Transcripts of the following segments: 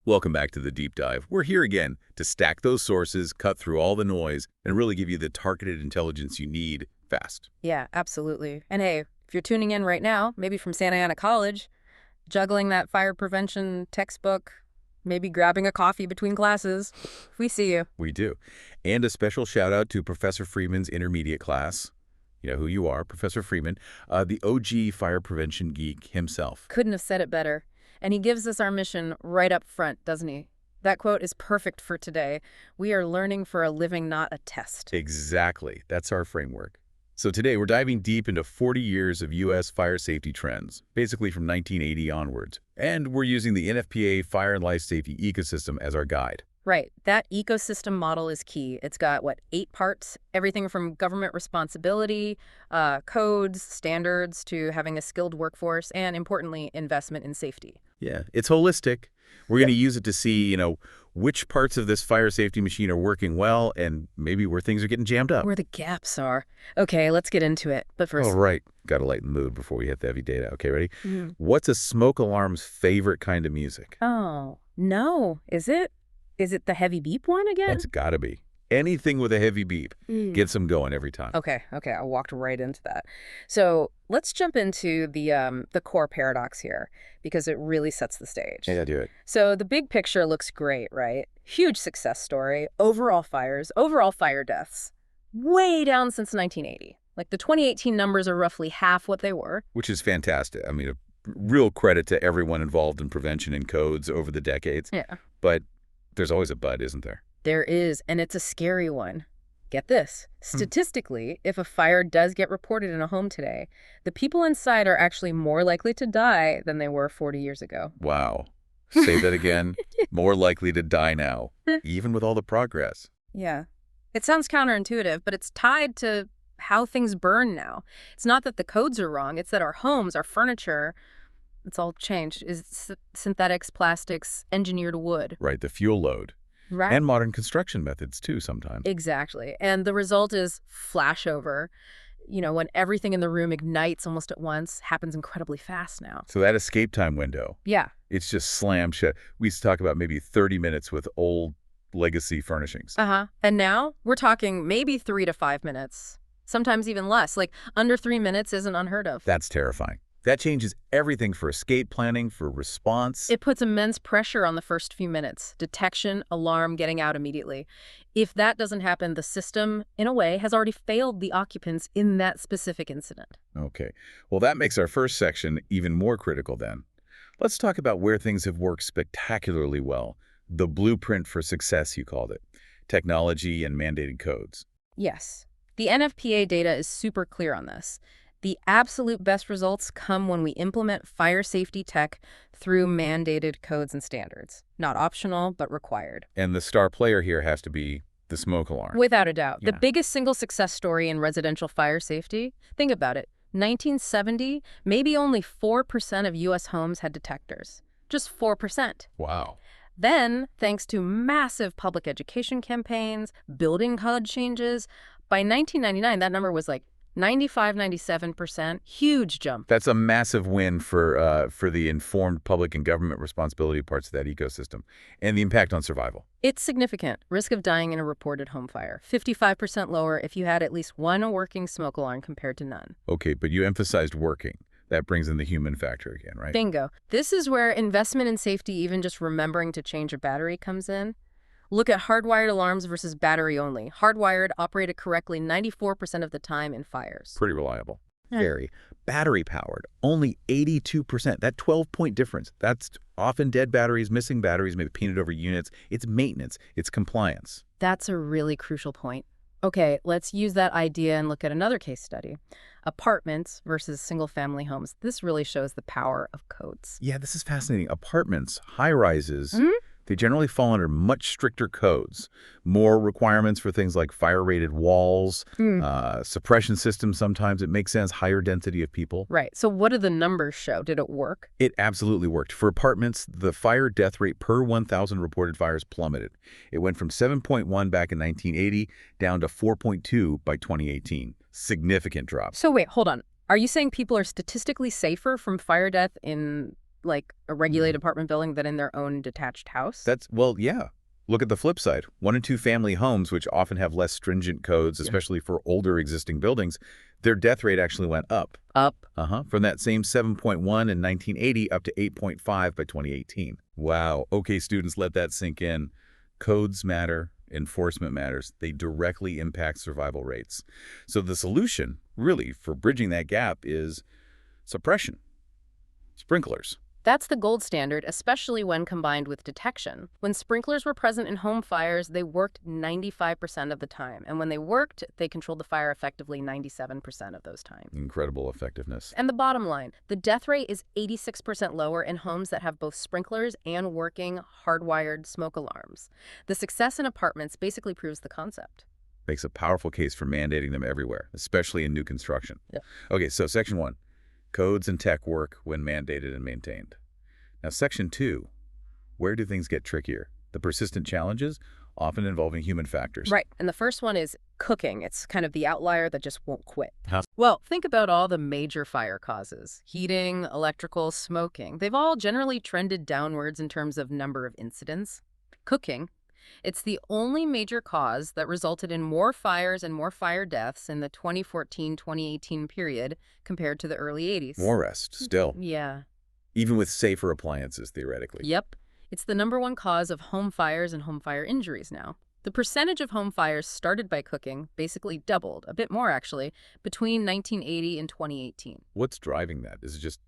Welcome back to the Deep Dive. We're here again to stack those sources, cut through all the noise, and really give you the targeted intelligence you need fast. Yeah, absolutely. And hey, if you're tuning in right now, maybe from Santa Ana College, juggling that fire prevention textbook, maybe grabbing a coffee between classes, we see you. We do. And a special shout out to Professor Freeman's intermediate class. You know who you are, Professor Freeman, the OG fire prevention geek himself. Couldn't have said it better. And he gives us our mission right up front, doesn't he? That quote is perfect for today. We are learning for a living, not a test. Exactly. That's our framework. So today we're diving deep into 40 years of U.S. fire safety trends, basically from 1980 onwards. And we're using the NFPA Fire and Life Safety Ecosystem as our guide. Right. That ecosystem model is key. It's got, 8 parts? Everything from government responsibility, codes, standards, to having a skilled workforce, and importantly, investment in safety. Yeah, it's holistic. We're going to use it to see, which parts of this fire safety machine are working well and maybe where things are getting jammed up. Where the gaps are. Okay, let's get into it. But first... All right. Got to lighten the mood before we hit the heavy data. Okay, ready? What's a smoke alarm's favorite kind of music? Oh, no. Is it? Is it the heavy beep one again? It's got to be. Anything with a heavy beep gets them going every time. Okay, I walked right into that. So let's jump into the core paradox here, because it really sets the stage. Yeah, do it. So the big picture looks great, right? Huge success story, overall fires, overall fire deaths, way down since 1980. Like the 2018 numbers are roughly half what they were. Which is fantastic. I mean, a real credit to everyone involved in prevention and codes over the decades. Yeah. But there's always a but, isn't there? There is, and it's a scary one. Get this. Statistically, if a fire does get reported in a home today, the people inside are actually more likely to die than they were 40 years ago. Wow. Say that again. More likely to die now, even with all the progress. Yeah. It sounds counterintuitive, but it's tied to how things burn now. It's not that the codes are wrong. It's that our homes, our furniture, it's all changed. Is synthetics, plastics, engineered wood. Right, the fuel load. Right. And modern construction methods, too, sometimes. Exactly. And the result is flashover. When everything in the room ignites almost at once, happens incredibly fast now. So that escape time window. Yeah. It's just slammed shut. We used to talk about maybe 30 minutes with old legacy furnishings. And now we're talking maybe 3 to 5 minutes, sometimes even less. Like under 3 minutes isn't unheard of. That's terrifying. That changes everything for escape planning, for response. It puts immense pressure on the first few minutes. Detection, alarm, getting out immediately. If that doesn't happen, the system, in a way, has already failed the occupants in that specific incident. Okay. Well, that makes our first section even more critical then. Let's talk about where things have worked spectacularly well. The blueprint for success, you called it. Technology and mandated codes. Yes. The NFPA data is super clear on this. The absolute best results come when we implement fire safety tech through mandated codes and standards. Not optional, but required. And the star player here has to be the smoke alarm. Without a doubt. Yeah. The biggest single success story in residential fire safety, think about it. 1970, maybe only 4% of U.S. homes had detectors. Just 4%. Wow. Then, thanks to massive public education campaigns, building code changes, by 1999, that number was like 95, 97%, huge jump. That's a massive win for the informed public and government responsibility parts of that ecosystem and the impact on survival. It's significant. Risk of dying in a reported home fire, 55% lower if you had at least one working smoke alarm compared to none. Okay, but you emphasized working. That brings in the human factor again, right? Bingo. This is where investment in safety, even just remembering to change a battery, comes in. Look at hardwired alarms versus battery only. Hardwired operated correctly 94% of the time in fires. Pretty reliable. Yeah. Very. Battery powered, only 82%. That 12-point difference. That's often dead batteries, missing batteries, maybe painted over units. It's maintenance. It's compliance. That's a really crucial point. Okay, let's use that idea and look at another case study. Apartments versus single-family homes. This really shows the power of codes. Yeah, this is fascinating. Apartments, high-rises, they generally fall under much stricter codes. More requirements for things like fire-rated walls, suppression systems sometimes. It makes sense, higher density of people. Right. So what do the numbers show? Did it work? It absolutely worked. For apartments, the fire death rate per 1,000 reported fires plummeted. It went from 7.1 back in 1980 down to 4.2 by 2018. Significant drop. So wait, hold on. Are you saying people are statistically safer from fire death in like a regulated apartment building than in their own detached house? Well, yeah. Look at the flip side. 1- and 2-family homes, which often have less stringent codes, especially for older existing buildings, their death rate actually went up. Up. From that same 7.1 in 1980 up to 8.5 by 2018. Wow. Okay, students, let that sink in. Codes matter. Enforcement matters. They directly impact survival rates. So the solution, really, for bridging that gap is suppression. Sprinklers. That's the gold standard, especially when combined with detection. When sprinklers were present in home fires, they worked 95% of the time. And when they worked, they controlled the fire effectively 97% of those times. Incredible effectiveness. And the bottom line, the death rate is 86% lower in homes that have both sprinklers and working hardwired smoke alarms. The success in apartments basically proves the concept. Makes a powerful case for mandating them everywhere, especially in new construction. Okay, so Section 1. Codes and tech work when mandated and maintained. Now, Section 2, where do things get trickier? The persistent challenges, often involving human factors. Right, and the first one is cooking. It's kind of the outlier that just won't quit. Huh? Well, think about all the major fire causes. Heating, electrical, smoking. They've all generally trended downwards in terms of number of incidents. Cooking. It's the only major cause that resulted in more fires and more fire deaths in the 2014-2018 period compared to the early 80s. More rest, still. Yeah. Even with safer appliances, theoretically. Yep. It's the #1 cause of home fires and home fire injuries now. The percentage of home fires started by cooking basically doubled, a bit more actually, between 1980 and 2018. What's driving that? Is it just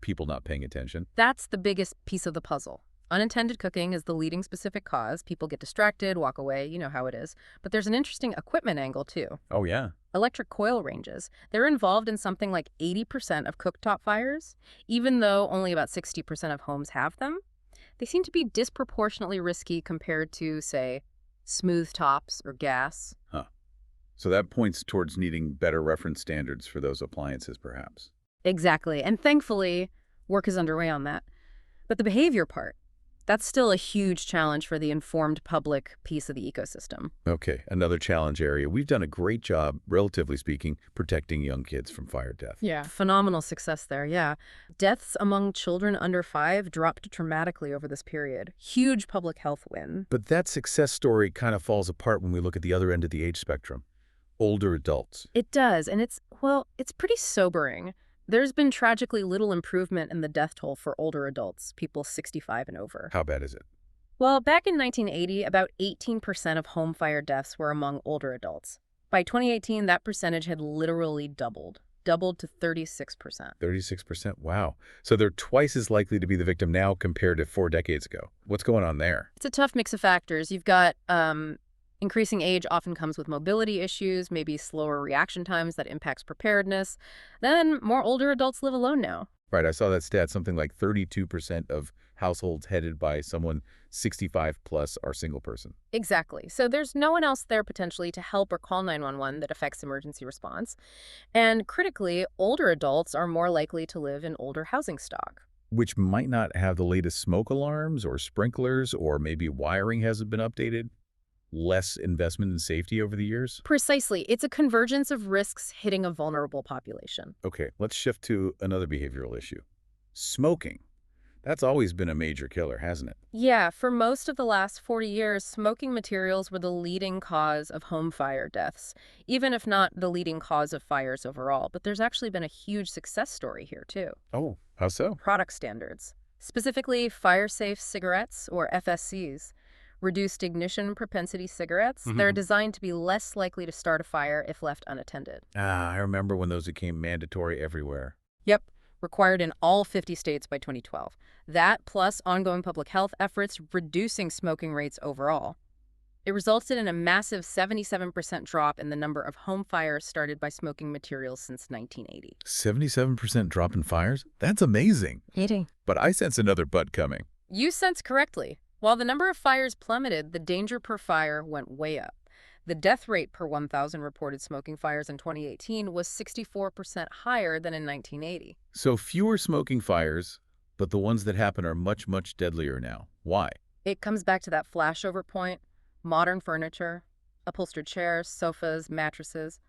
people not paying attention? That's the biggest piece of the puzzle. Unintended cooking is the leading specific cause. People get distracted, walk away, you know how it is. But there's an interesting equipment angle, too. Oh, yeah. Electric coil ranges. They're involved in something like 80% of cooktop fires, even though only about 60% of homes have them. They seem to be disproportionately risky compared to, say, smooth tops or gas. Huh. So that points towards needing better reference standards for those appliances, perhaps. Exactly. And thankfully, work is underway on that. But the behavior part, that's still a huge challenge for the informed public piece of the ecosystem. Okay, another challenge area. We've done a great job, relatively speaking, protecting young kids from fire death. Yeah. Phenomenal success there, yeah. Deaths among children under 5 dropped dramatically over this period. Huge public health win. But that success story kind of falls apart when we look at the other end of the age spectrum. Older adults. It does, and it's pretty sobering. There's been tragically little improvement in the death toll for older adults, people 65 and over. How bad is it? Well, back in 1980, about 18% of home fire deaths were among older adults. By 2018, that percentage had literally doubled to 36%. 36%? Wow. So they're twice as likely to be the victim now compared to 4 decades ago. What's going on there? It's a tough mix of factors. You've got increasing age often comes with mobility issues, maybe slower reaction times that impacts preparedness. Then more older adults live alone now. Right, I saw that stat. Something like 32% of households headed by someone 65 plus are single person. Exactly. So there's no one else there potentially to help or call 911 that affects emergency response. And critically, older adults are more likely to live in older housing stock. Which might not have the latest smoke alarms or sprinklers, or maybe wiring hasn't been updated. Less investment in safety over the years? Precisely. It's a convergence of risks hitting a vulnerable population. Okay, let's shift to another behavioral issue. Smoking. That's always been a major killer, hasn't it? Yeah, for most of the last 40 years, smoking materials were the leading cause of home fire deaths, even if not the leading cause of fires overall. But there's actually been a huge success story here, too. Oh, how so? Product standards. Specifically, fire-safe cigarettes, or FSCs. Reduced ignition propensity cigarettes. They're designed to be less likely to start a fire if left unattended. I remember when those became mandatory everywhere. Yep, required in all 50 states by 2012. That, plus ongoing public health efforts reducing smoking rates overall. It resulted in a massive 77% drop in the number of home fires started by smoking materials since 1980. 77% drop in fires? That's amazing. Hitting. But I sense another but coming. You sense correctly. While the number of fires plummeted, the danger per fire went way up. The death rate per 1,000 reported smoking fires in 2018 was 64% higher than in 1980. So fewer smoking fires, but the ones that happen are much, much deadlier now. Why? It comes back to that flashover point. Modern furniture, upholstered chairs, sofas, mattresses.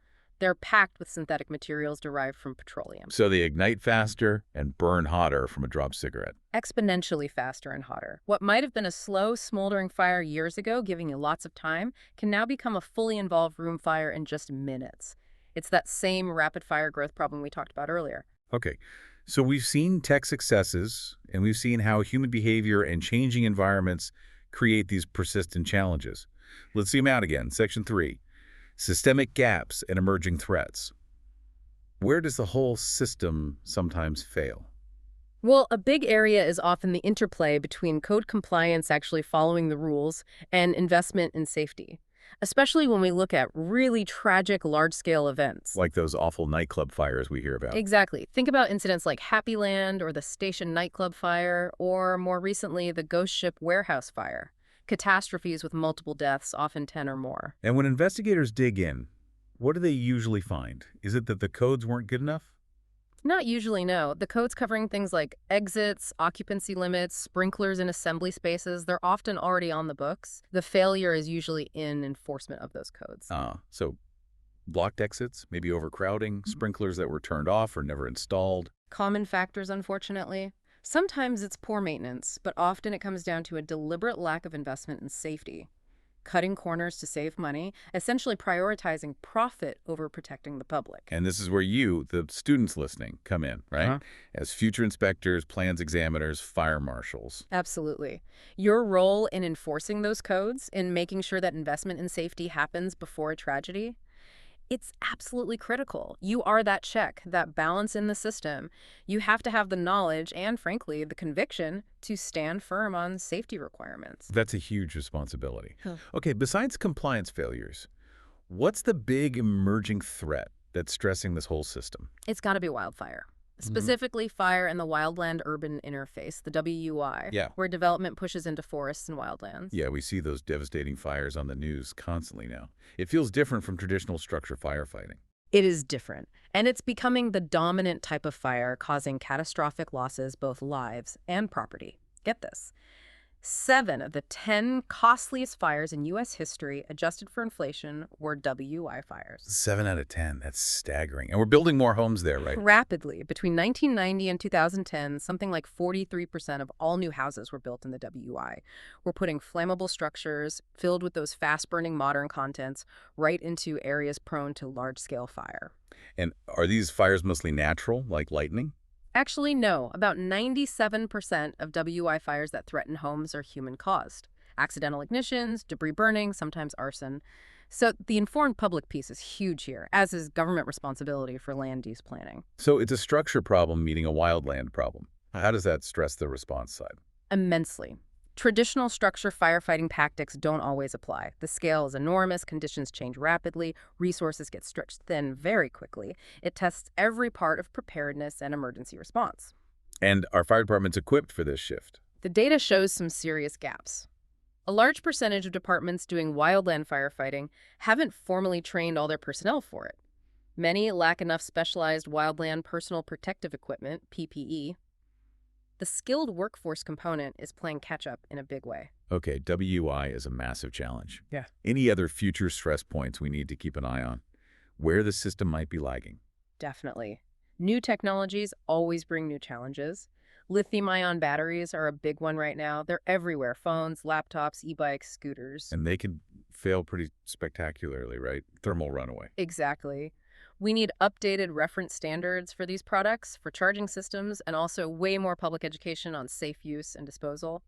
They're packed with synthetic materials derived from petroleum. So they ignite faster and burn hotter from a dropped cigarette. Exponentially faster and hotter. What might have been a slow, smoldering fire years ago, giving you lots of time, can now become a fully involved room fire in just minutes. It's that same rapid-fire growth problem we talked about earlier. Okay, so we've seen tech successes, and we've seen how human behavior and changing environments create these persistent challenges. Let's zoom out again. Section 3, systemic gaps and emerging threats. Where does the whole system sometimes fail? Well, a big area is often the interplay between code compliance, actually following the rules, and investment in safety, especially when we look at really tragic large-scale events. Like those awful nightclub fires we hear about. Exactly. Think about incidents like Happy Land or the Station nightclub fire, or more recently, the Ghost Ship warehouse fire. Catastrophes with multiple deaths, often 10 or more. And when investigators dig in, what do they usually find? Is it that the codes weren't good enough? Not usually, no. The codes covering things like exits, occupancy limits, sprinklers in assembly spaces, they're often already on the books. The failure is usually in enforcement of those codes. So blocked exits, maybe overcrowding, sprinklers that were turned off or never installed. Common factors, unfortunately. Sometimes it's poor maintenance, but often it comes down to a deliberate lack of investment in safety. Cutting corners to save money, essentially prioritizing profit over protecting the public. And this is where you, the students listening, come in, right? As future inspectors, plans examiners, fire marshals. Absolutely. Your role in enforcing those codes, in making sure that investment in safety happens before a tragedy, it's absolutely critical. You are that check, that balance in the system. You have to have the knowledge and, frankly, the conviction to stand firm on safety requirements. That's a huge responsibility. Okay, besides compliance failures, what's the big emerging threat that's stressing this whole system? It's got to be wildfire. Specifically, fire in the wildland-urban interface, the WUI, where development pushes into forests and wildlands. Yeah, we see those devastating fires on the news constantly now. It feels different from traditional structure firefighting. It is different, and it's becoming the dominant type of fire, causing catastrophic losses, both lives and property. Get this. 7 of the 10 costliest fires in U.S. history, adjusted for inflation, were WI fires. 7 out of 10. That's staggering. And we're building more homes there, right? Rapidly. Between 1990 and 2010, something like 43% of all new houses were built in the WI. We're putting flammable structures filled with those fast-burning modern contents right into areas prone to large-scale fire. And are these fires mostly natural, like lightning? Actually, no. About 97% of WI fires that threaten homes are human-caused. Accidental ignitions, debris burning, sometimes arson. So the informed public piece is huge here, as is government responsibility for land use planning. So it's a structure problem meeting a wildland problem. How does that stress the response side? Immensely. Traditional structure firefighting tactics don't always apply. The scale is enormous, conditions change rapidly, resources get stretched thin very quickly. It tests every part of preparedness and emergency response. And are fire departments equipped for this shift? The data shows some serious gaps. A large percentage of departments doing wildland firefighting haven't formally trained all their personnel for it. Many lack enough specialized wildland personal protective equipment, PPE. The skilled workforce component is playing catch-up in a big way. Okay, WI is a massive challenge. Yeah. Any other future stress points we need to keep an eye on? Where the system might be lagging? Definitely. New technologies always bring new challenges. Lithium-ion batteries are a big one right now. They're everywhere. Phones, laptops, e-bikes, scooters. And they could fail pretty spectacularly, right? Thermal runaway. Exactly. We need updated reference standards for these products, for charging systems, and also way more public education on safe use and disposal.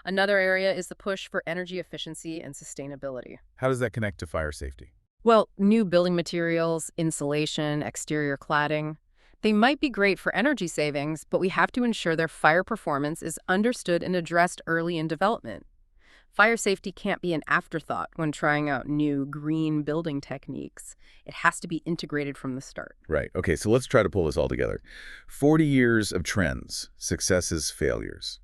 Another area is the push for energy efficiency and sustainability. How does that connect to fire safety? Well, new building materials, insulation, exterior cladding, they might be great for energy savings, but we have to ensure their fire performance is understood and addressed early in development. Fire safety can't be an afterthought when trying out new green building techniques. It has to be integrated from the start. Right. Okay, so let's try to pull this all together. 40 years of trends, successes, failures.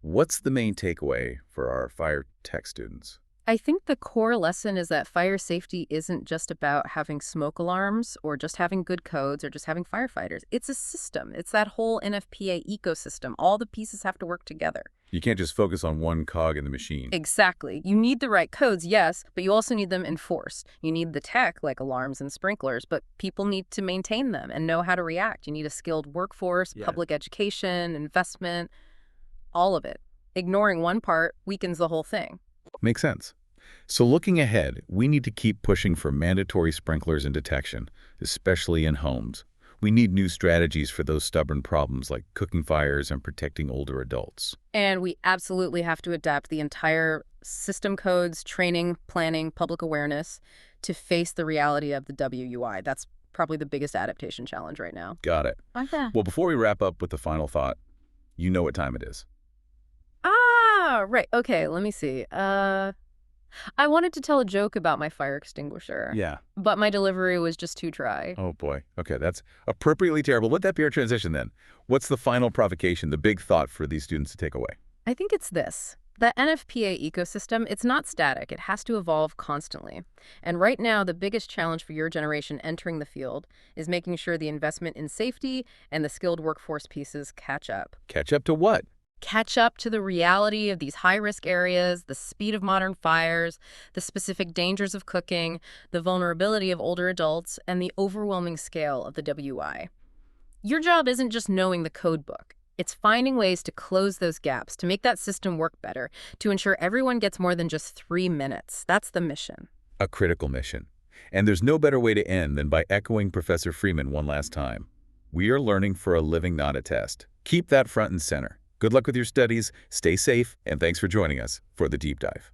What's the main takeaway for our fire tech students? I think the core lesson is that fire safety isn't just about having smoke alarms or just having good codes or just having firefighters. It's a system. It's that whole NFPA ecosystem. All the pieces have to work together. You can't just focus on one cog in the machine. Exactly. You need the right codes, yes, but you also need them enforced. You need the tech, like alarms and sprinklers, but people need to maintain them and know how to react. You need a skilled workforce, Yeah. public education, investment, all of it. Ignoring one part weakens the whole thing. Makes sense. So looking ahead, we need to keep pushing for mandatory sprinklers and detection, especially in homes. We need new strategies for those stubborn problems like cooking fires and protecting older adults. And we absolutely have to adapt the entire system codes, training, planning, public awareness to face the reality of the WUI. That's probably the biggest adaptation challenge right now. Got it. Okay. Well, before we wrap up with the final thought, you know what time it is. Ah, right. Okay, let me see. I wanted to tell a joke about my fire extinguisher. Yeah. But my delivery was just too dry. Oh, boy. Okay, that's appropriately terrible. Let that be our transition then. What's the final provocation, the big thought for these students to take away? I think it's this. The NFPA ecosystem, it's not static. It has to evolve constantly. And right now, the biggest challenge for your generation entering the field is making sure the investment in safety and the skilled workforce pieces catch up. Catch up to what? Catch up to the reality of these high-risk areas, the speed of modern fires, the specific dangers of cooking, the vulnerability of older adults, and the overwhelming scale of the WI. Your job isn't just knowing the code book. It's finding ways to close those gaps, to make that system work better, to ensure everyone gets more than just 3 minutes. That's the mission. A critical mission. And there's no better way to end than by echoing Professor Freeman one last time. We are learning for a living, not a test. Keep that front and center. Good luck with your studies, stay safe, and thanks for joining us for the Deep Dive.